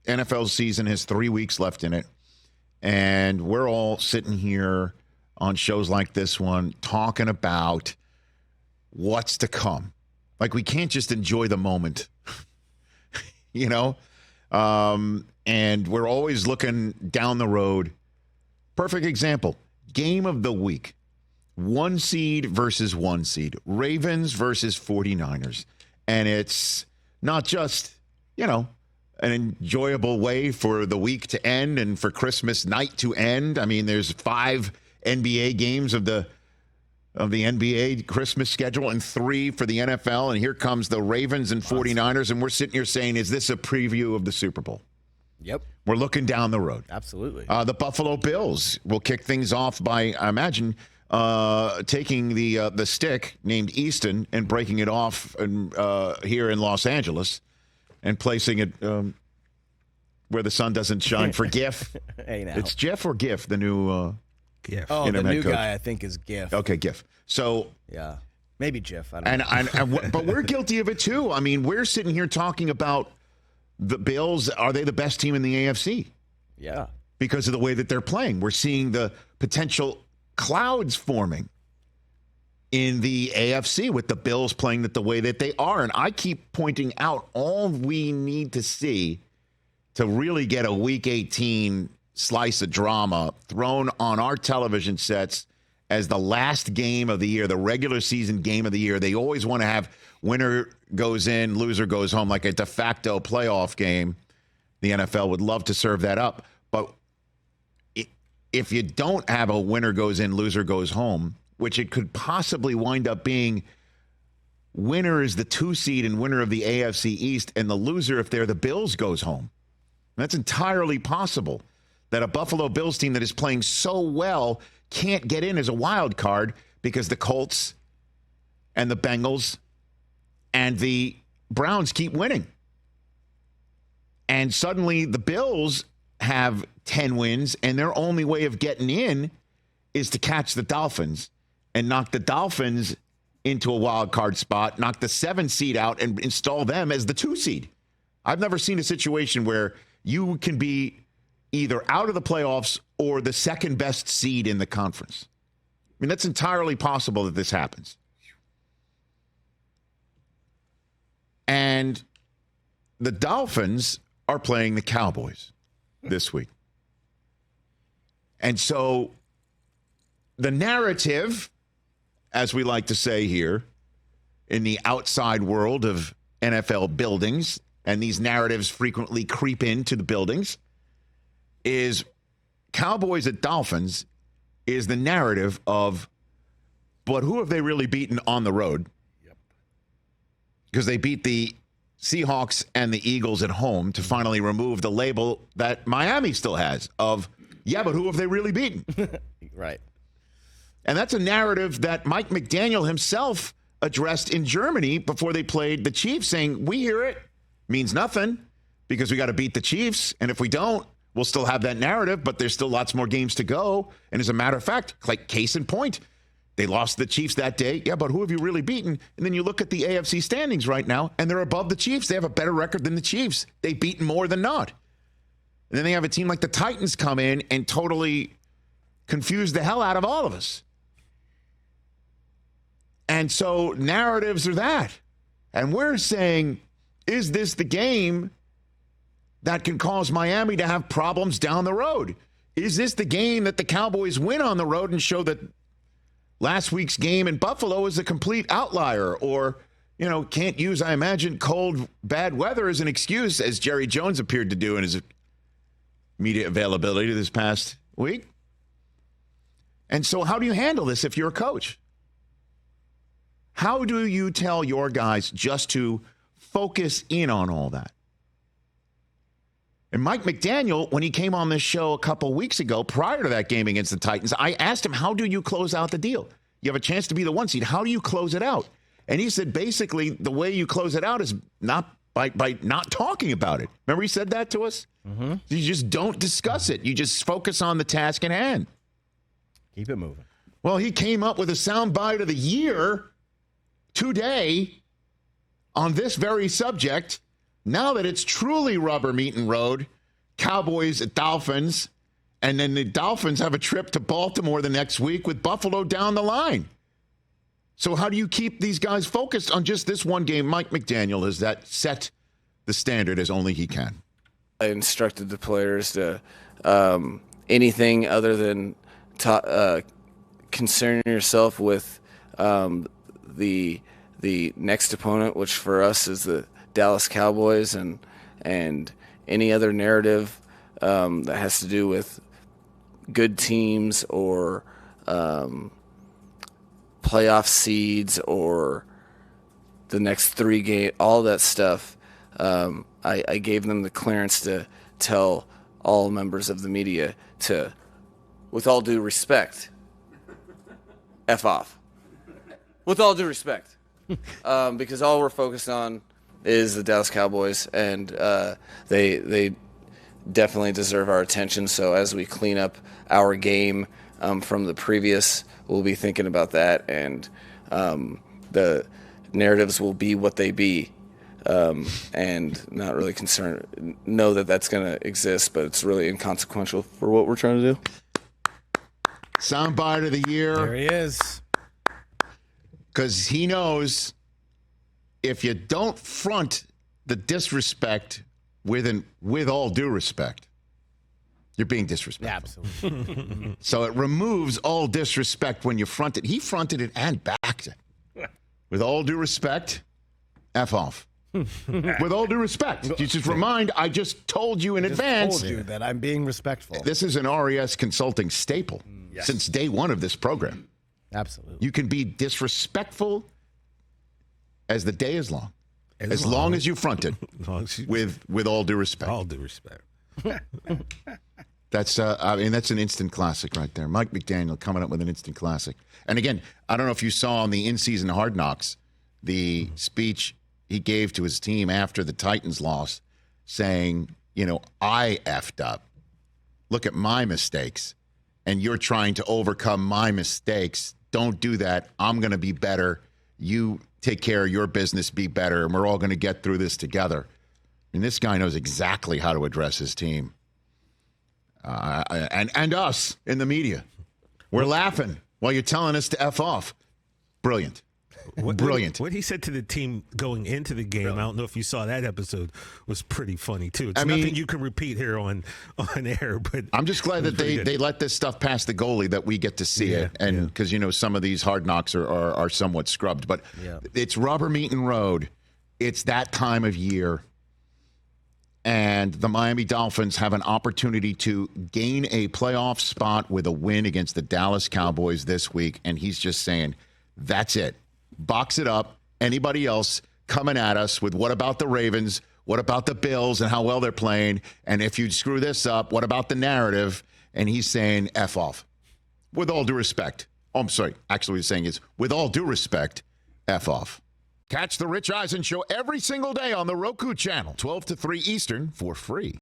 NFL season has 3 weeks left in it, and we're all sitting here on shows like this one talking about what's to come. Like, we can't just enjoy the moment, you know? And we're always looking down the road. Perfect example, game of the week. 1 seed versus 1 seed. Ravens versus 49ers. And it's not just, an enjoyable way for the week to end and for Christmas night to end. I mean, there's 5 NBA games of the NBA Christmas schedule and 3 for the NFL. And here comes the Ravens and 49ers. And we're sitting here saying, is this a preview of the Super Bowl? Yep. We're looking down the road. Absolutely. The Buffalo Bills will kick things off by, I imagine, taking the stick named Easton and breaking it off here in Los Angeles and placing it where the sun doesn't shine for GIF. Hey, now. It's Jeff or GIF, the new GIF. Oh, the new coach. guy, I think, is GIF. Okay, GIF. So yeah, maybe GIF. I don't know. But we're guilty of it too. I mean, we're sitting here talking about the Bills. Are they the best team in the AFC? Yeah, because of the way that they're playing. We're seeing the potential clouds forming in the AFC with the Bills playing the way that they are. And I keep pointing out all we need to see to really get a Week 18 slice of drama thrown on our television sets as the last game of the year, the regular season game of the year. They always want to have winner goes in, loser goes home, like a de facto playoff game. The NFL would love to serve that up. But if you don't have a winner goes in, loser goes home, which it could possibly wind up being, winner is the 2 seed and winner of the AFC East, and the loser, if they're the Bills, goes home. And that's entirely possible, that a Buffalo Bills team that is playing so well can't get in as a wild card because the Colts and the Bengals and the Browns keep winning. And suddenly the Bills have 10 wins, and their only way of getting in is to catch the Dolphins and knock the Dolphins into a wild card spot, knock the 7 seed out, and install them as the 2 seed. I've never seen a situation where you can be either out of the playoffs or the second best seed in the conference. I mean, that's entirely possible that this happens. And the Dolphins are playing the Cowboys this week. And so the narrative, as we like to say here, in the outside world of NFL buildings, and these narratives frequently creep into the buildings, is Cowboys at Dolphins is the narrative of, but who have they really beaten on the road? Yep. Because they beat the Seahawks and the Eagles at home to finally remove the label that Miami still has of, yeah, but who have they really beaten? Right. And that's a narrative that Mike McDaniel himself addressed in Germany before they played the Chiefs, saying, we hear it, means nothing because we got to beat the Chiefs. And if we don't, we'll still have that narrative, but there's still lots more games to go. And as a matter of fact, like case in point, they lost the Chiefs that day. Yeah, but who have you really beaten? And then you look at the AFC standings right now, and they're above the Chiefs. They have a better record than the Chiefs. They've beaten more than not. And then they have a team like the Titans come in and totally confuse the hell out of all of us. And so narratives are that. And we're saying, is this the game that can cause Miami to have problems down the road? Is this the game that the Cowboys win on the road and show that last week's game in Buffalo is a complete outlier? Or, can't use, I imagine, cold, bad weather as an excuse, as Jerry Jones appeared to do in his media availability this past week. And so how do you handle this if you're a coach? How do you tell your guys just to focus in on all that? And Mike McDaniel, when he came on this show a couple weeks ago, prior to that game against the Titans, I asked him, how do you close out the deal? You have a chance to be the 1 seed. How do you close it out? And he said, basically, the way you close it out is not by not talking about it. Remember he said that to us? Mm-hmm. You just don't discuss it. You just focus on the task at hand. Keep it moving. Well, he came up with a soundbite of the year today on this very subject. Now that it's truly rubber meeting road Cowboys at Dolphins, and then the Dolphins have a trip to Baltimore the next week with Buffalo down the line. So how do you keep these guys focused on just this one game? Mike McDaniel has that set the standard as only he can. I instructed the players to anything other than concern yourself with the next opponent, which for us is the Dallas Cowboys, and any other narrative that has to do with good teams or playoff seeds or the next 3 games, all that stuff. I gave them the clearance to tell all members of the media to, with all due respect, F off. With all due respect. Because all we're focused on is the Dallas Cowboys, and they definitely deserve our attention. So as we clean up our game from the previous, we'll be thinking about that, and the narratives will be what they be. And not really concerned, know that that's going to exist, but it's really inconsequential for what we're trying to do. Soundbite of the year. There he is. Because he knows if you don't front the disrespect with all due respect, you're being disrespectful. Yeah, absolutely. So it removes all disrespect when you front it. He fronted it and backed it. With all due respect, F off. With all due respect. You just remind, I just told you in advance. Told you that I'm being respectful. This is an RES Consulting staple since day one of this program. Absolutely. You can be disrespectful as the day is long. As long as you front it with all due respect. All due respect. That's that's an instant classic right there. Mike McDaniel coming up with an instant classic. And again, I don't know if you saw on the in-season Hard Knocks the speech he gave to his team after the Titans loss, saying, I effed up. Look at my mistakes. And you're trying to overcome my mistakes. Don't do that. I'm going to be better. You take care of your business, be better, and we're all going to get through this together. And this guy knows exactly how to address his team. And us in the media. We're laughing while you're telling us to F off. Brilliant. Brilliant. What he said to the team going into the game, I don't know if you saw that episode, was pretty funny, too. It's nothing you can repeat here on air. But I'm just glad that they let this stuff past the goalie, that we get to see it. And because, some of these Hard Knocks are somewhat scrubbed. But it's rubber meeting road. It's that time of year. And the Miami Dolphins have an opportunity to gain a playoff spot with a win against the Dallas Cowboys this week. And he's just saying, that's it. Box it up. Anybody else coming at us with what about the Ravens? What about the Bills and how well they're playing? And if you screw this up, what about the narrative? And he's saying F off. With all due respect. Oh, I'm sorry. Actually, what he's saying is, with all due respect, F off. Catch the Rich Eisen Show every single day on the Roku channel, 12 to 3 Eastern, for free.